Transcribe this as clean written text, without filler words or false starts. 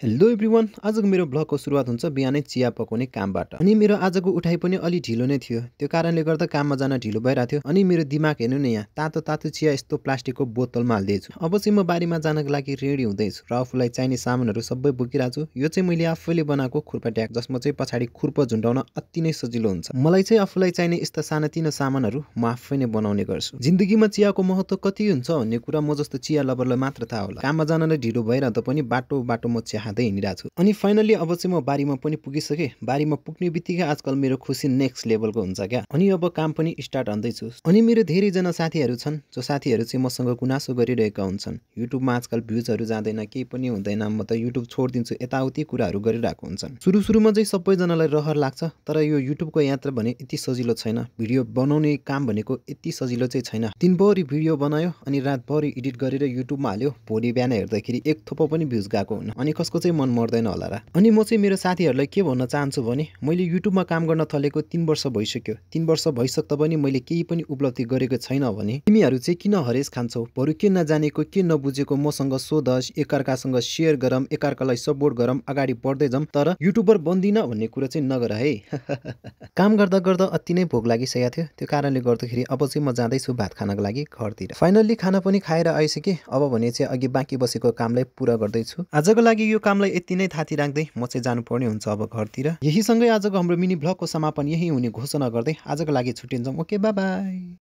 Hello everyone, आजको मेरो ब्लगको सुरुवात हुन्छ बिहानै चिया पकाउने कामबाट। अनि मेरो आजको उठाइ पनि अलि ढिलो नै थियो। त्यो कारणले गर्दा काममा जान ढिलो भइरहेको थियो। अनि मेरो दिमाग हेर्नु न यहाँ, तातो तातो चिया यस्तो प्लास्टिकको बोतलमा हाल्दैछु। अब चाहिँ म बारीमा जानको लागि रेडी हुँदैछु र आफूलाई चाहिने सामानहरू सबै बोकिरहेको छु। यो चाहिँ मैले आफैले बनाएको खुर्पा जसमा चाहिँ पछाडि खुर्प झुन्डाउन अति नै सजिलो हुन्छ। मलाई चाहिँ आफूलाई चाहिने यस्ता सानातिना सामानहरू म आफै नै बनाउने गर्छु। जिन्दगीमा चियाको महत्त्व कति हुन्छ भन्ने कुरा म जस्तो चिया लभरलाई मात्र थाहा होला। काममा जानलाई ढिलो भइरहँदा पनि बाटो म चिया खाँदै हिँडिरहेको छु। अनि फाइनली अब चाहिँ म बारीमा पनि पुगिसकेँ। बारीमा पुग्ने बित्तिकै आजकल मेरो खुसी नेक्स्ट लेभलको हुन्छ क्या। अनि अब काम पनि स्टार्ट हान्दैछु। अनि मेरो धेरैजना साथीहरू छन् जो साथीहरू चाहिँ मसँग गुनासो गरिरहेका हुन्छन्, युट्युबमा आजकल भ्युजहरू जाँदैन, केही पनि हुँदैन, म त युट्युब छोडिदिन्छु, यताउति कुराहरू गरिरहेको हुन्छन्। सुरुमा चाहिँ सबैजनालाई रहर लाग्छ, तर यो युट्युबको यात्रा भने यति सजिलो छैन। भिडियो बनाउने काम भनेको यति सजिलो चाहिँ छैन। दिनभरि भिडियो बनायो अनि रातभरि एडिट गरेर युट्युबमा हाल्यो, भोलि बिहान हेर्दाखेरि एक थोपो पनि भ्युज गएको हुन्न। अनि कसको चाहिँ मन मर्दैन होला र। अनि म चाहिँ मेरो साथीहरूलाई के भन्न चाहन्छु भने मैले युट्युबमा काम गर्न थालेको 3 वर्ष भइसक्यो। 3 वर्ष भइसक्दा पनि मैले केही पनि उपलब्धि गरेको छैन भने तिमीहरू चाहिँ किन हरेस खान्छौ? बरु के नजानेको के नबुझेको मसँग सोधस्, एकअर्कासँग सेयर गरौँ, एकअर्कालाई सपोर्ट गरौँ, अगाडि बढ्दै जाऊँ, तर युट्युबर बन्दिन भन्ने कुरा चाहिँ नगर है। काम गर्दा गर्दा अति नै भोक लागिसकेको थियो। त्यो कारणले गर्दाखेरि अब चाहिँ म जाँदैछु भात खानको लागि घरतिर। फाइनल्ली खाना पनि खाएर आइसकेँ। अब भने चाहिँ अघि बाँकी बसेको कामलाई पुरा गर्दैछु। आजको लागि यो कामलाई यति नै थाती राख्दै म चाहिँ जानुपर्ने हुन्छ अब घरतिर। यही सँगै आजको हाम्रो मिनी ब्लगको समापन यही हुने घोषणा गर्दै आजको लागि छुट्टिन्छौँ। Okay, by by.